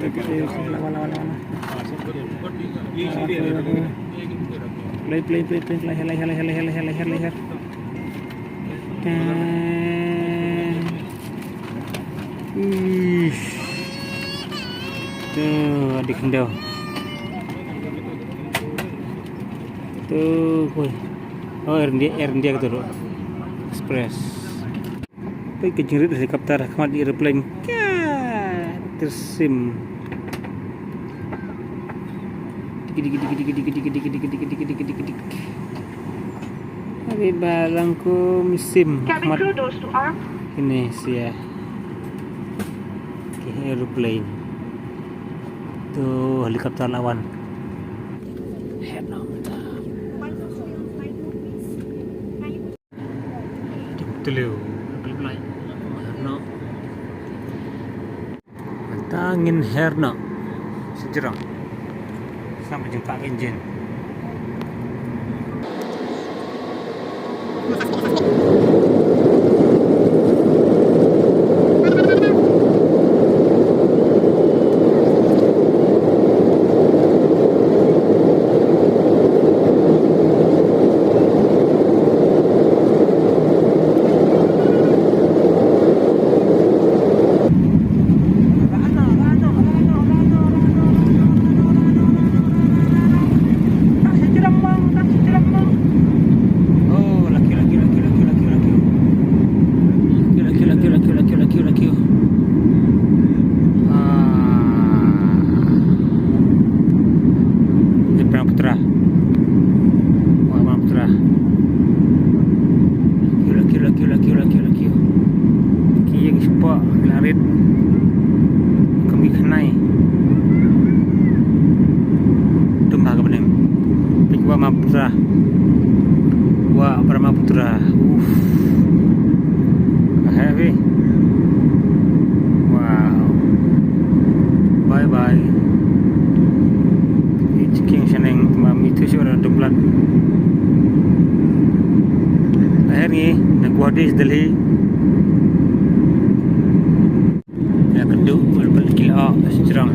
Lawan. Play. Leher. Tuh, adik kendau. Tuh, woi. Oh, air India gitu loh. Express. Tapi kejerit helikopter kemat di airplane. Tersim. Gidi. Tapi barangku musim. Ini sih ya. Airplane. Tuh helikopter lawan. Tangin Herno sejerang sampai jumpa engine. Larit kami kenai Dumah ke bening Pikwa Maputra Wa Brahmaputra Heavy. Wow. Bye It's King Seneng Mami itu suara demplat akhirnya nak Guadis Delhi keduk gila sejarang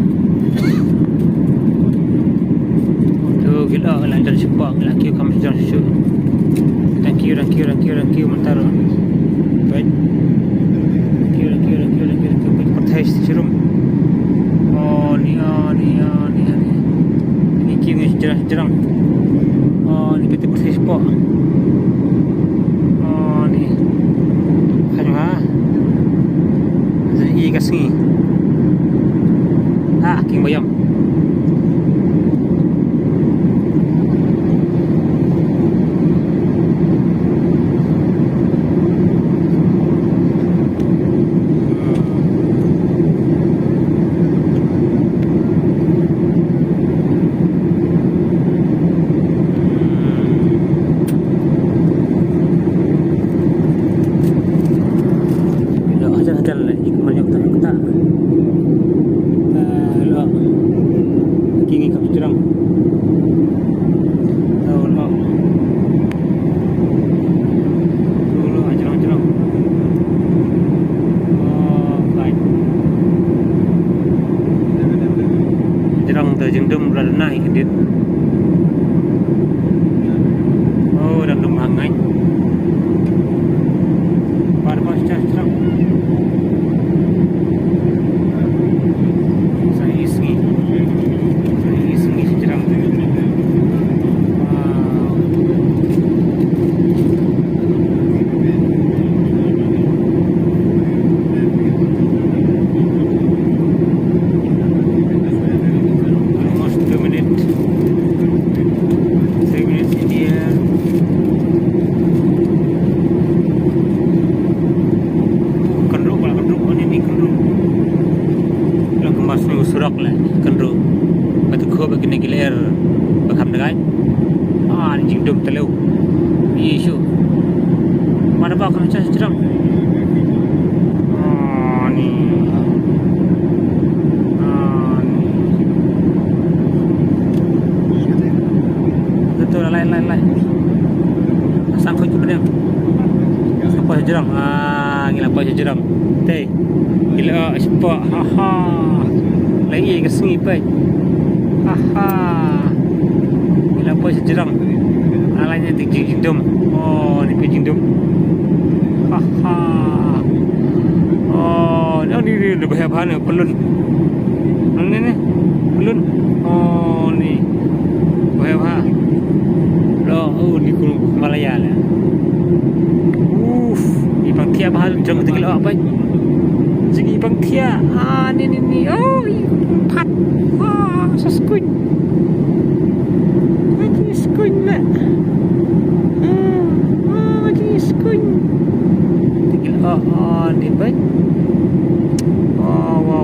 tu gila London sepak laki kamu sejarang susu thank you mentar baik thank you pertais serum oh ni ini kini sejarang oh ni kita pertais sepak oh ni kan i kasi king bayam jengdem berada naik dit. Oh, dan dum hangai. Pas cerang. Saya isi cerang. Surak lah kendro batu kho begini giler bakam degai anjing dum teleu isu mana ba kan cas cerang ni betul lain sang kho benem apa jerang ngila apa jerang teh gila sepak lagi ke sungai pai. Haha. Bila apa sejerang. Alanya di jingdum. Oh, ni jingdum. Haha. Oh, ni lebih apa ni pelun. Ni pelun. Oh, ni. Bahaya apa? Oh, ni Gunung Himalaya lah. Ibang Tia bahal jeng tinggal apa? Jadi Ibang Tia. Ni. Oh, empat. Seskuin. Lagi skuin lah. Lagi skuin. Tinggal ni baik. Wow.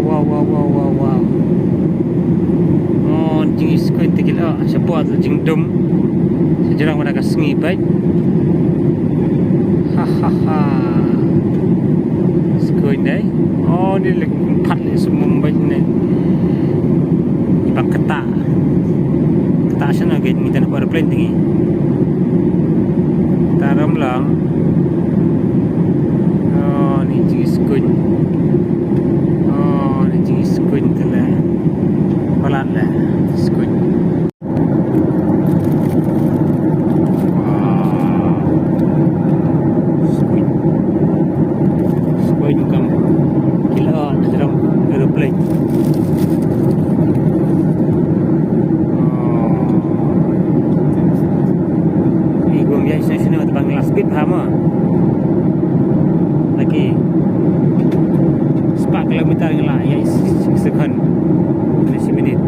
Oh, jing skuin tinggal siapa tu jing dum. Sejarah mana ke sungai baik. Hahaha. Skuin deh. Oh, ni lagi empat ni semua baik ni. Ibang ketak. Ketak sana ke ni tanah aeroplane tinggi. Taram lang. Oh, ni jing skuin. Oh, ni jing skuin tu lah. Pelan lah skuin. Lagi 4 kilometer lah ya sekan ini minit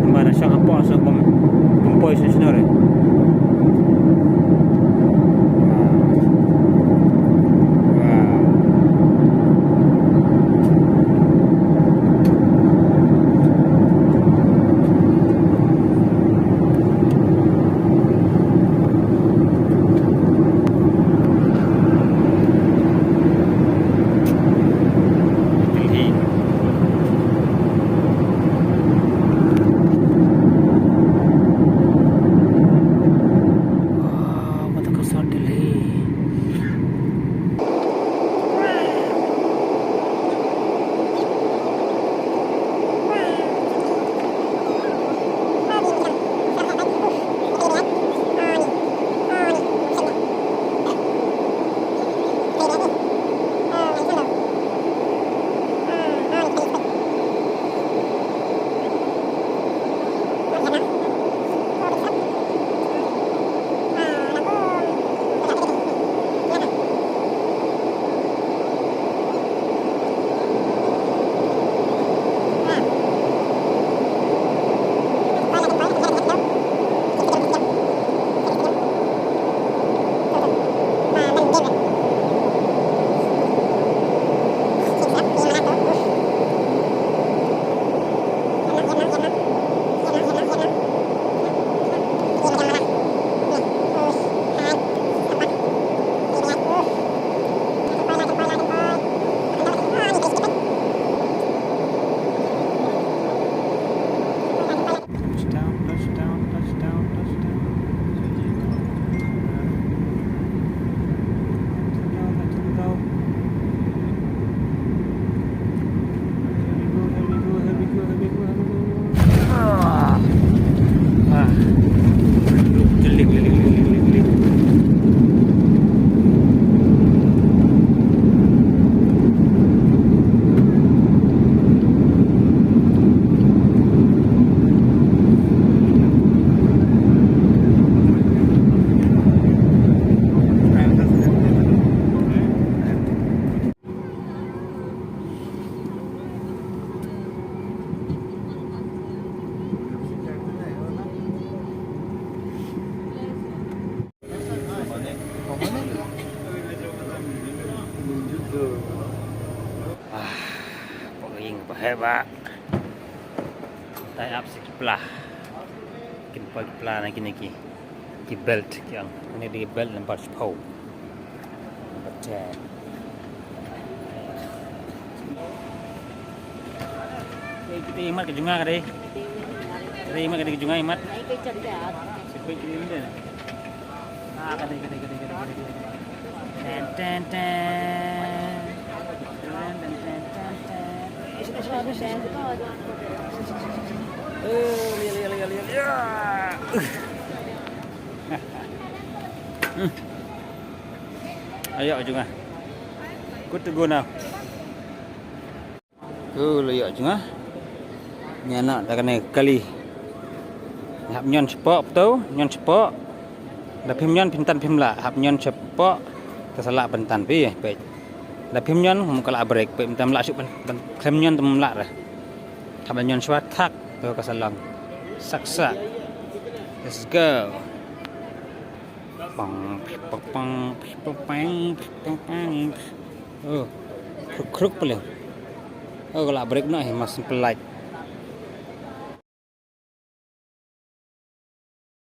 mana sang apa sang pompoi senor hebat. Tie up sikit belah. Kita belah lagi. Di belt yang ini di belt nampak sepau. Betul. Kita imat ke junga kade. Kita imat ke junga imat. Naik ke cerdas. Sebaik kita ini dah. Kade. Ten. Ayo juga. Kut tegur now. Lihat juga. Ni anak dah kena kali. Hab nyon sepok betul, nyon sepok. Dah phim nyon pintan phim lah. Hab nyon sepok terselak bentan pi baik. Dah phim nyon muka la break pe bentan la suk ben phim nyon tem la dah. Hab nyon swatak tu kasalang. Saksa. Let's go. Pang pang pang pang pang. Oh. Kruk-kruk boleh. Oh, kalau break nak masih pelat.